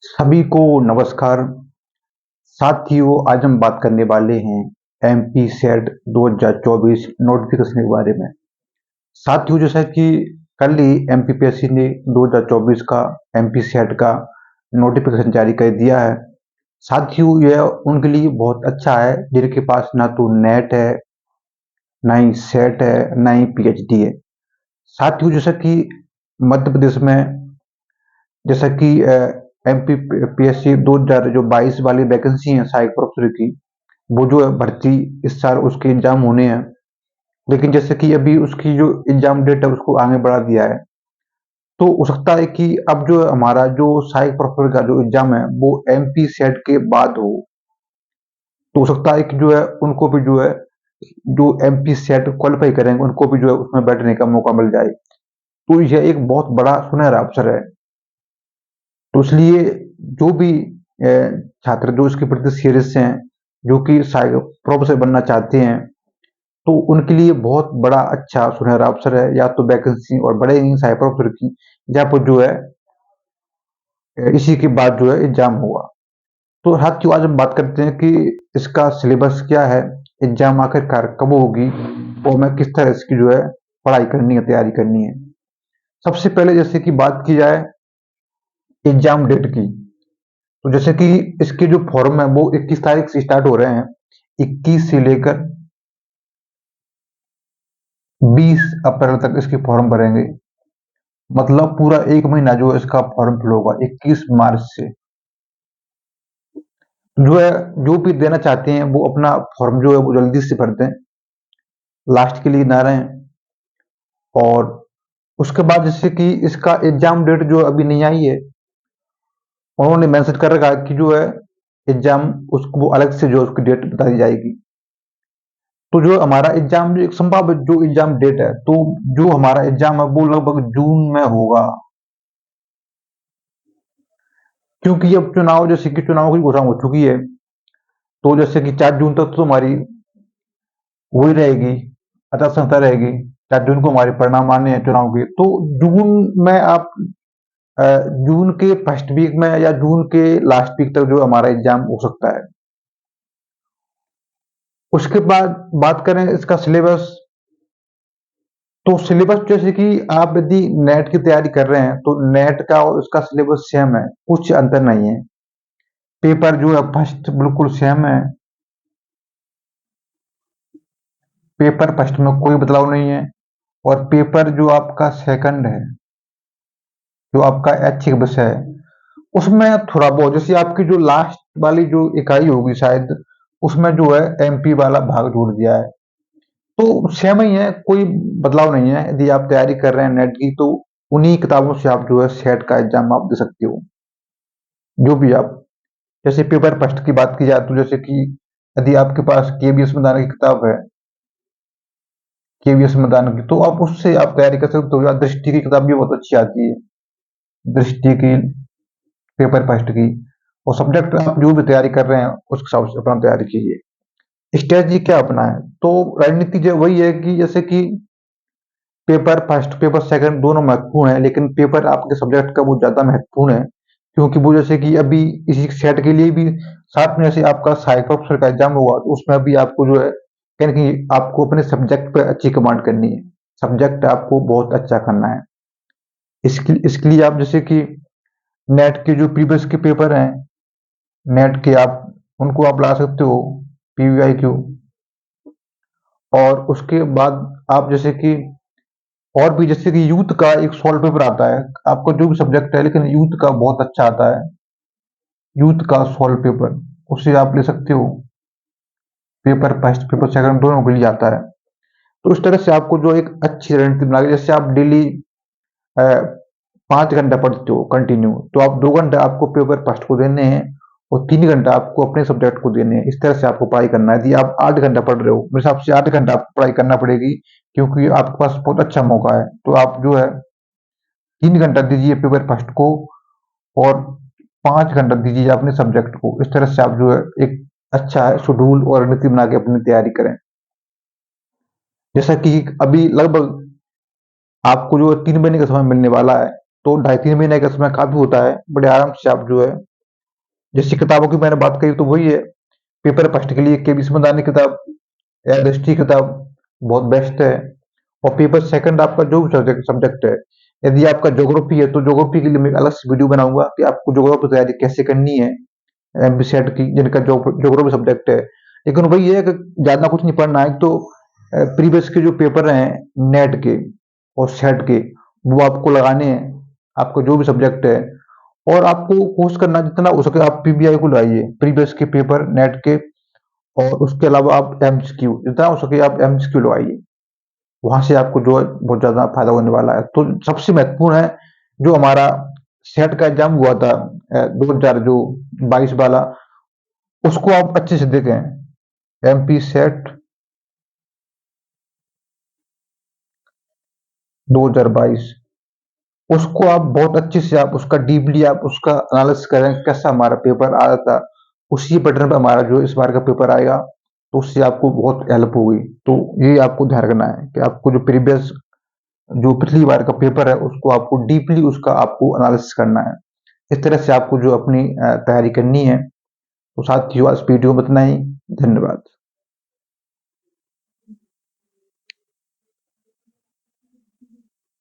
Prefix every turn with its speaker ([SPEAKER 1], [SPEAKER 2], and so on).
[SPEAKER 1] सभी को नमस्कार। साथियों, आज हम बात करने वाले हैं एमपी सेट 2024 नोटिफिकेशन के बारे में। साथियों, जैसा कि कल ही एमपीपीएससी ने 2024 का एमपी सेट का नोटिफिकेशन जारी कर दिया है। साथियों, यह उनके लिए बहुत अच्छा है जिनके पास ना तो नेट है, ना ही सेट है, ना ही पीएचडी है। साथियों, जैसा कि मध्य प्रदेश में, जैसा कि M P P S C 2022 वाली वैकेंसी है सहायक प्रोफेसर की, वो जो है भर्ती इस साल उसके एग्जाम होने हैं। लेकिन जैसे कि अभी उसकी जो एग्जाम डेट है उसको आगे बढ़ा दिया है, तो हो सकता है कि अब जो हमारा जो सहायक प्रोफेसर का जो एग्जाम है वो एमपी सेट के बाद हो। तो हो सकता है कि जो है उनको भी जो है जो एमपी सेट क्वालिफाई करेंगे उनको भी जो है उसमें बैठने का मौका मिल जाए। तो यह एक बहुत बड़ा सुनहरा अवसर है। तो इसलिए जो भी छात्र जो इसके प्रति सीरियस हैं, जो कि प्रोफेसर बनना चाहते हैं, तो उनके लिए बहुत बड़ा अच्छा सुनहरा अवसर है। या तो वैकेंसी और बढ़ेगी सहायक प्रोफेसर की, या फिर जो है इसी के बाद जो है एग्जाम होगा। तो साथियों, आज हम बात करते हैं कि इसका सिलेबस क्या है, एग्जाम आखिरकार कब होगी, और मैं किस तरह इसकी जो है पढ़ाई करनी है, तैयारी करनी है। सबसे पहले जैसे कि बात की जाए एग्जाम डेट की, तो जैसे कि इसके जो फॉर्म है वो 21 तारीख से स्टार्ट हो रहे हैं। 21 से लेकर 20 अप्रैल तक इसके फॉर्म भरेंगे। मतलब पूरा एक महीना जो है इसका फॉर्म फिल होगा 21 मार्च से। जो है जो भी देना चाहते हैं वो अपना फॉर्म जो है वो जल्दी से भर दें, लास्ट के लिए ना रहें। और उसके बाद जैसे कि इसका एग्जाम डेट जो अभी नहीं आई है, उन्होंने मेंशन कर रखा है कि जो है एग्जाम उसको वो अलग से जो उसकी डेट बता दी जाएगी। तो जो हमारा एग्जाम जो एक संभावित जो एग्जाम डेट है, तो जो हमारा एग्जाम है वो लगभग जून में होगा। क्योंकि अब चुनाव जैसे कि चुनाव की घोषणा हो चुकी है, तो जैसे कि 4 जून तक तो हमारी वही रहेगी, आचार संहिता रहेगी। 4 जून को हमारे परिणाम आने हैं चुनाव के। तो जून में आप जून के फर्स्ट वीक में या जून के लास्ट वीक तक जो हमारा एग्जाम हो सकता है। उसके बाद बात करें इसका सिलेबस, तो सिलेबस जैसे कि आप यदि नेट की तैयारी कर रहे हैं तो नेट का और इसका सिलेबस सेम है, कुछ अंतर नहीं है। पेपर जो है फर्स्ट बिल्कुल सेम है, पेपर फर्स्ट में कोई बदलाव नहीं है। और पेपर जो आपका सेकंड है, जो आपका ऐच्छिक विषय है, उसमें थोड़ा बहुत जैसे आपकी जो लास्ट वाली जो इकाई होगी शायद, उसमें जो है एमपी वाला भाग जोड़ दिया है। तो सेम ही है, कोई बदलाव नहीं है। यदि आप तैयारी कर रहे हैं नेट की, तो उन्हीं किताबों से आप जो है सेट का एग्जाम आप दे सकते हो। जो भी आप, जैसे पेपर फर्स्ट की बात की जाए तो जैसे कि यदि आपके पास केवीएस मैदान की किताब है, केवीएस मैदान की, तो आप उससे आप तैयारी कर सकते हो। या दृष्टि की किताब भी बहुत अच्छी आती है, दृष्टि की, पेपर फर्स्ट की। और सब्जेक्ट आप जो भी तैयारी कर रहे हैं उस हिसाब से अपना तैयारी कीजिए। स्ट्रेटजी क्या अपना है, तो रणनीति जो वही है कि जैसे कि पेपर फर्स्ट पेपर सेकंड दोनों महत्वपूर्ण है, लेकिन पेपर आपके सब्जेक्ट का वो ज्यादा महत्वपूर्ण है। क्योंकि वो जैसे कि अभी इसी सेट के लिए भी साथ में जैसे आपका सहायक प्रोफेसर का एग्जाम होगा, तो उसमें भी आपको जो है कहीं ना कहीं आपको अपने सब्जेक्ट पे अच्छी कमांड करनी है। सब्जेक्ट आपको बहुत अच्छा करना है। इसके लिए आप जैसे कि नेट के जो प्रीवियस के पेपर हैं, नेट के आप उनको आप ला सकते हो, पीवीआईक्यू। और उसके बाद आप जैसे कि और भी जैसे कि यूथ का एक सॉल्व पेपर आता है, आपका जो भी सब्जेक्ट है, लेकिन यूथ का बहुत अच्छा आता है। यूथ का सॉल्व पेपर उसे आप ले सकते हो, पेपर फर्स्ट पेपर सेकंड दोनों के लिए आता है। तो इस तरह से आपको जो एक अच्छी रणनीति बना के, जैसे आप डेली 5 घंटा पढ़ते हो कंटिन्यू, तो आप 2 घंटा आपको पेपर फर्स्ट को देने हैं और 3 घंटा आपको अपने सब्जेक्ट को देने हैं। इस तरह से आपको पढ़ाई करना है। यदि आप 8 घंटा पढ़ रहे हो, मेरे हिसाब से 8 घंटा आपको पढ़ाई करना पड़ेगी, क्योंकि आपके पास बहुत अच्छा मौका है। तो आप जो है 3 घंटा दीजिए पेपर फर्स्ट को, और 5 घंटा दीजिए अपने सब्जेक्ट को। इस तरह से आप जो है एक अच्छा शेड्यूल और रणनीति बना के अपनी तैयारी करें। जैसा कि अभी लगभग आपको जो 3 महीने का समय मिलने वाला है, तो 2.5-3 महीने का समय काफ़ी होता है, बड़े आराम से आप जो है, जैसी किताबों की मैंने बात करी तो वही है, पेपर फर्स्ट के लिए के.वी. समदानी किताब या दृष्टि किताब बहुत बेस्ट है। और पेपर सेकंड आपका जो भी सब्जेक्ट है, यदि आपका ज्योग्राफी है तो ज्योग्राफी के लिए मैं अलग से वीडियो बनाऊंगा कि आपको ज्योग्राफी तैयारी कैसे करनी है, एमपीसेट की जिनका ज्योग्राफी सब्जेक्ट है। लेकिन वही है कि ज़्यादा कुछ नहीं पढ़ना है, तो प्रीवियस के जो पेपर हैं नेट के और सेट के, वो आपको लगाने हैं, आपको जो भी सब्जेक्ट है। और आपको कोर्स करना जितना हो सके आप पीबीआई को लगाइए, प्रीवियस के पेपर नेट के, और उसके अलावा आप एमसीक्यू जितना हो सके आप एमसीक्यू लगाइए। वहां से आपको जो है बहुत ज्यादा फायदा होने वाला है। तो सबसे महत्वपूर्ण है जो हमारा सेट का एग्जाम हुआ था 2022 वाला, उसको आप अच्छे से देखें। एमपी सेट 2022, उसको आप बहुत अच्छे से आप उसका डीपली आप उसका एनालिसिस करें, कैसा हमारा पेपर आया था, उसी पैटर्न पे हमारा जो इस बार का पेपर आएगा, तो उससे आपको बहुत हेल्प होगी। तो ये आपको ध्यान रखना है कि आपको जो प्रीवियस जो पिछली बार का पेपर है उसको आपको डीपली उसका आपको एनालिसिस करना है। इस तरह से आपको जो अपनी तैयारी करनी है। तो साथियों आज वीडियो में इतना ही। धन्यवाद।